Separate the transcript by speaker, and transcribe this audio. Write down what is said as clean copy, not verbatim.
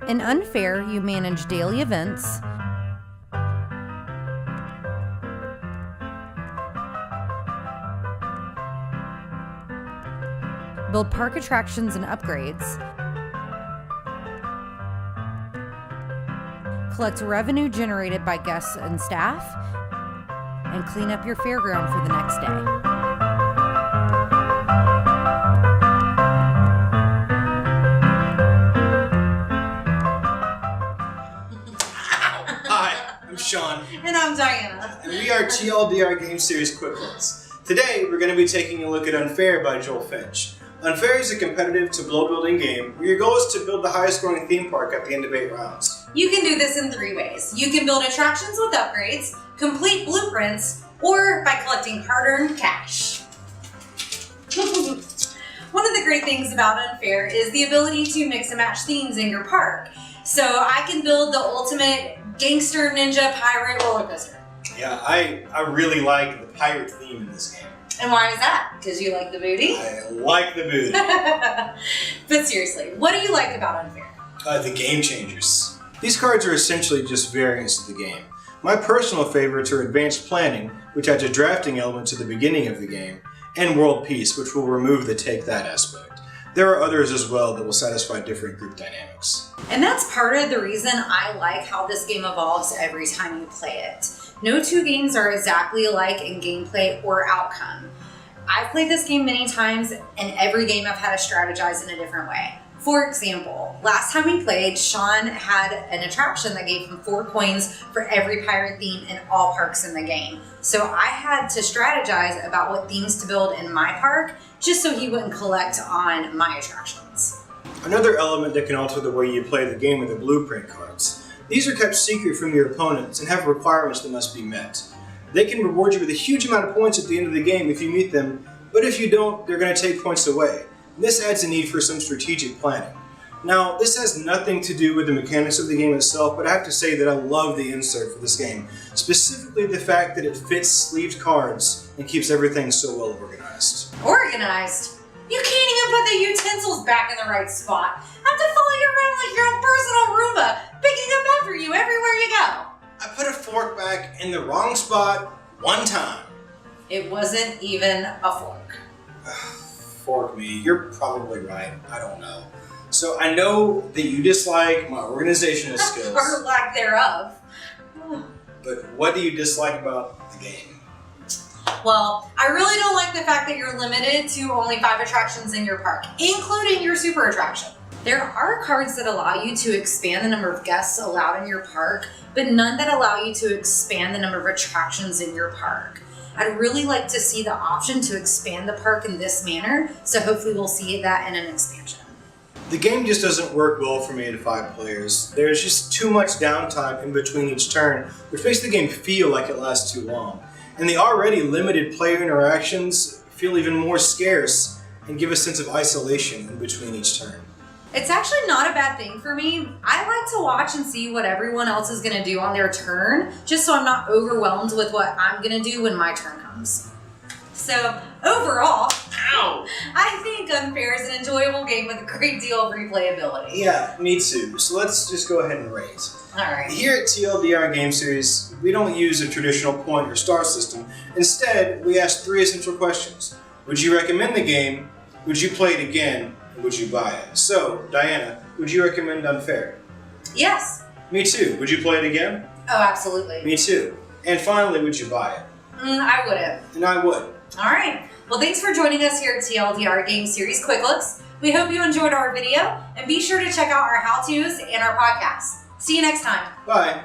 Speaker 1: In Unfair, you manage daily events, build park attractions and upgrades, collect revenue generated by guests and staff, and clean up your fairground for the next day.
Speaker 2: Sean.
Speaker 3: And I'm Diana.
Speaker 2: And we are TLDR Game Series Quick Looks. Today, we're going to be taking a look at Unfair by David Finch. Unfair is a competitive tableau-building game where your goal is to build the highest-scoring theme park at the end of 8 rounds.
Speaker 3: You can do this in 3 ways. You can build attractions with upgrades, complete blueprints, or by collecting hard-earned cash. One of the great things about Unfair is the ability to mix and match themes in your park. So I can build the ultimate gangster, ninja, pirate roller coaster.
Speaker 2: Yeah, I really like the pirate theme in this game.
Speaker 3: And why is that? Because you like the booty?
Speaker 2: I like the booty.
Speaker 3: But seriously, what do you like about Unfair?
Speaker 2: The game changers. These cards are essentially just variants of the game. My personal favorites are Advanced Planning, which adds a drafting element to the beginning of the game, and World Peace, which will remove the take that aspect. There are others as well that will satisfy different group dynamics.
Speaker 3: And that's part of the reason I like how this game evolves every time you play it. No 2 games are exactly alike in gameplay or outcome. I've played this game many times, and every game I've had to strategize in a different way. For example, last time we played, Sean had an attraction that gave him 4 coins for every pirate theme in all parks in the game. So I had to strategize about what themes to build in my park, just so he wouldn't collect on my attractions.
Speaker 2: Another element that can alter the way you play the game are the blueprint cards. These are kept secret from your opponents and have requirements that must be met. They can reward you with a huge amount of points at the end of the game if you meet them, but if you don't, they're going to take points away. This adds a need for some strategic planning. Now, this has nothing to do with the mechanics of the game itself, but I have to say that I love the insert for this game. Specifically the fact that it fits sleeved cards and keeps everything so well organized.
Speaker 3: Organized? You can't even put the utensils back in the right spot. I have to follow you around like your own personal Roomba, picking up after you everywhere you go.
Speaker 2: I put a fork back in the wrong spot 1 time.
Speaker 3: It wasn't even a fork.
Speaker 2: Fork me. You're probably right. I don't know. So I know that you dislike my organizational skills.
Speaker 3: Or lack thereof.
Speaker 2: But what do you dislike about the game?
Speaker 3: Well, I really don't like the fact that you're limited to only 5 attractions in your park, including your super attraction. There are cards that allow you to expand the number of guests allowed in your park, but none that allow you to expand the number of attractions in your park. I'd really like to see the option to expand the park in this manner, so hopefully we'll see that in an expansion.
Speaker 2: The game just doesn't work well for me to 5 players. There's just too much downtime in between each turn, which makes the game feel like it lasts too long. And the already limited player interactions feel even more scarce and give a sense of isolation in between each turn.
Speaker 3: It's actually not a bad thing for me. I like to watch and see what everyone else is going to do on their turn, just so I'm not overwhelmed with what I'm going to do when my turn comes. So overall, I think Unfair is an enjoyable game with a great deal of replayability.
Speaker 2: Yeah, me too. So let's just go ahead and rate.
Speaker 3: Alright.
Speaker 2: Here at TLDR Game Series, we don't use a traditional point or star system. Instead, we ask 3 essential questions. Would you recommend the game? Would you play it again? And would you buy it? So, Diana, would you recommend Unfair?
Speaker 3: Yes.
Speaker 2: Me too. Would you play it again?
Speaker 3: Oh, absolutely.
Speaker 2: Me too. And finally, would you buy it?
Speaker 3: I wouldn't.
Speaker 2: And I would.
Speaker 3: Alright. Well, thanks for joining us here at TLDR Game Series Quick Looks. We hope you enjoyed our video, and be sure to check out our how-tos and our podcasts. See you next time.
Speaker 2: Bye.